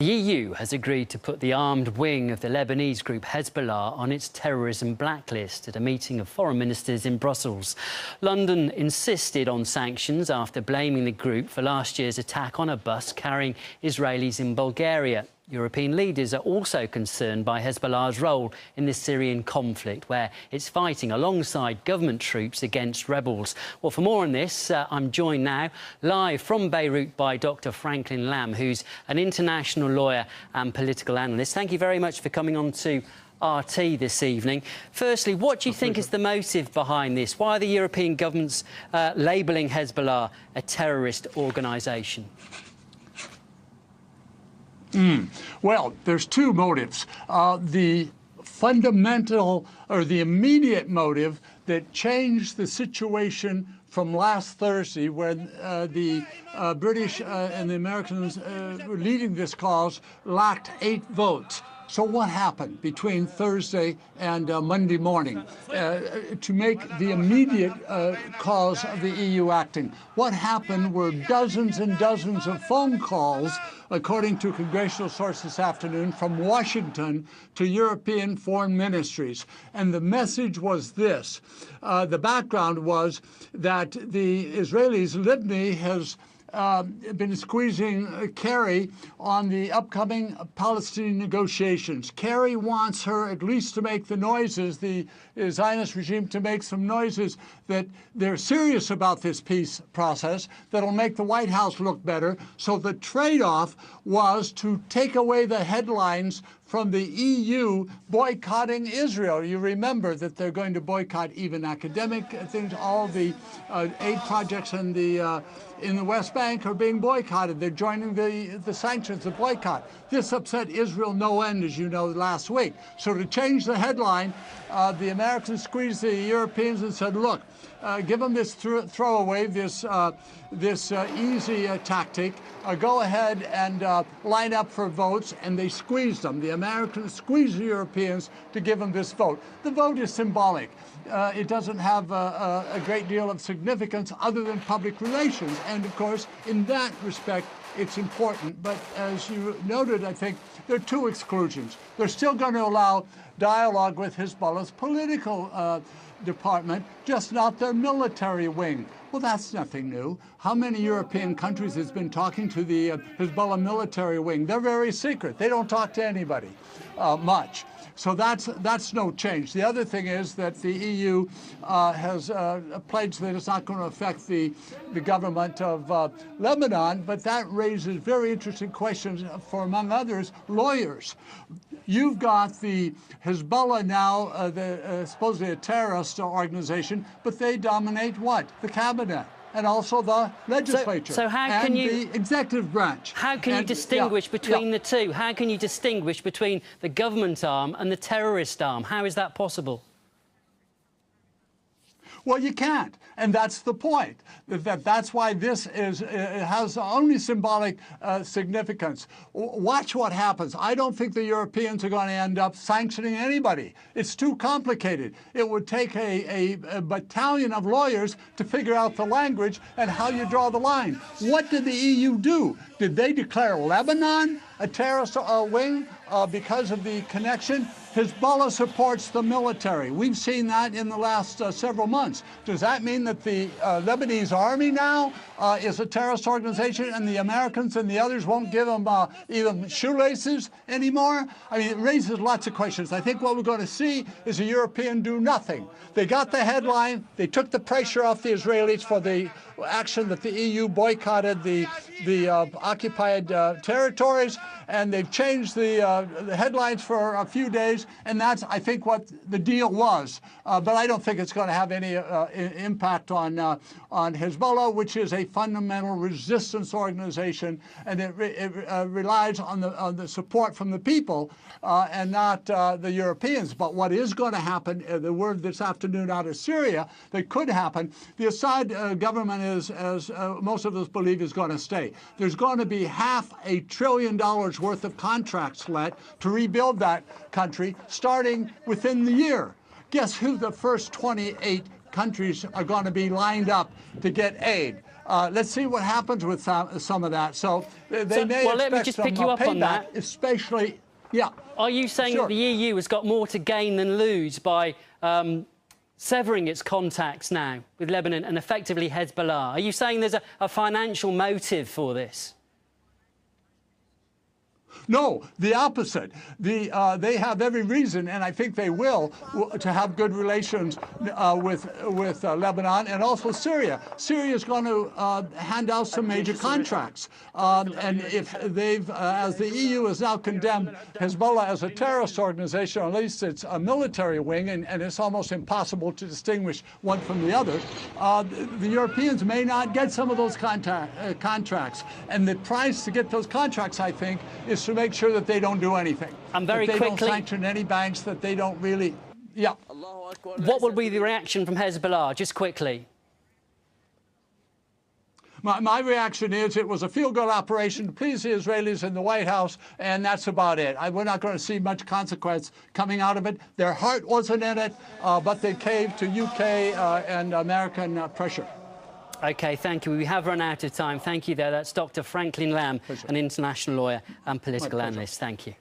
The EU has agreed to put the armed wing of the Lebanese group Hezbollah on its terrorism blacklist at a meeting of foreign ministers in Brussels. London insisted on sanctions after blaming the group for last year's attack on a bus carrying Israelis in Bulgaria. European leaders are also concerned by Hezbollah's role in the Syrian conflict, where it's fighting alongside government troops against rebels. Well, for more on this, I'm joined now live from Beirut by Dr. Franklin Lamb, who's an international lawyer and political analyst. Thank you very much for coming on to RT this evening. Firstly, what do you think is the motive behind this? Why are the European governments labelling Hezbollah a terrorist organisation? Well, there's two motives. The fundamental or the immediate motive that changed the situation from last Thursday, where the British and the Americans leading this cause lacked 8 votes. So what happened between Thursday and Monday morning to make the immediate cause of the EU acting? What happened were dozens and dozens of phone calls, according to congressional sources this afternoon, from Washington to European foreign ministries. And the message was this. The background was that the Israelis, Libni, has been squeezing Kerry on the upcoming Palestinian negotiations. Kerry wants her at least to make the noises, the Zionist regime to make some noises that they're serious about this peace process that'll make the White House look better. So the trade-off was to take away the headlines from the EU boycotting Israel. You remember that they're going to boycott even academic things. All the aid projects in the West Bank are being boycotted. They're joining the sanctions, the boycott. This upset Israel no end, as you know, last week. So to change the headline, the Americans squeezed the Europeans and said, look, give them this throwaway, this easy tactic. Go ahead and line up for votes, and they squeezed them. The Americans squeezed the Europeans to give them this vote. The vote is symbolic. It doesn't have a great deal of significance other than public relations. And of course, in that respect, it's important. But as you noted, I think there are 2 exclusions. They're still going to allow dialogue with Hezbollah's political department, just not their military wing. Well, that's nothing new. How many European countries has been talking to the Hezbollah military wing? They're very secret. They don't talk to anybody much. So that's no change. The other thing is that the EU has pledged that it's not going to affect the government of Lebanon, but that raises very interesting questions for, among others, lawyers. You've got the Hezbollah now, supposedly a terrorist organization, but they dominate what? The cabinet. And also the legislature so how can the executive branch. How can you distinguish between the two? How can you distinguish between the government arm and the terrorist arm? How is that possible? Well, you can't, and that's the point. That's why this has only symbolic significance. Watch what happens. I don't think the Europeans are going to end up sanctioning anybody. It's too complicated. It would take a battalion of lawyers to figure out the language and how you draw the line. What did the EU do? Did they declare Lebanon a terrorist wing because of the connection? Hezbollah supports the military. We've seen that in the last several months. Does that mean that the Lebanese army now is a terrorist organization and the Americans and the others won't give them even shoelaces anymore? I mean, it raises lots of questions. I think what we're going to see is a European do nothing. They got the headline. They took the pressure off the Israelis for the action that the EU boycotted the occupied territories, and they've changed the headlines for a few days, and that's, I think, what the deal was. But I don't think it's going to have any impact on Hezbollah, which is a fundamental resistance organization, and it relies on the support from the people and not the Europeans. But what is going to happen, the word this afternoon out of Syria that could happen, the Assad government is, as most of us believe, is going to stay. There's going to be $500 billion worth of contracts let to rebuild that country starting within the year. Guess who the first 28 countries are going to be lined up to get aid? Let's see what happens with some of that. So they may well, expect let me just some pick you up on payback, that. especially, yeah. Are you saying Sure. that the EU has got more to gain than lose by severing its contacts now with Lebanon and effectively Hezbollah? Are you saying there's a financial motive for this? No, the opposite. They have every reason, and I think they will, to have good relations with Lebanon and also Syria. Syria is going to hand out some major contracts, and if they've, as the EU has now condemned Hezbollah as a terrorist organization, or at least it's a military wing, and it's almost impossible to distinguish one from the other, the Europeans may not get some of those contracts, and the price to get those contracts, I think, is to make sure that they don't do anything. And very that they quickly, don't sanction any banks, that they don't really, yeah. What will be the reaction from Hezbollah, just quickly? My reaction is it was a feel-good operation to please the Israelis in the White House, and that's about it. We're not going to see much consequence coming out of it. Their heart wasn't in it, but they caved to UK and American pressure. OK, thank you. We have run out of time. Thank you there. That's Dr. Franklin Lamb, an international lawyer and political analyst. Thank you.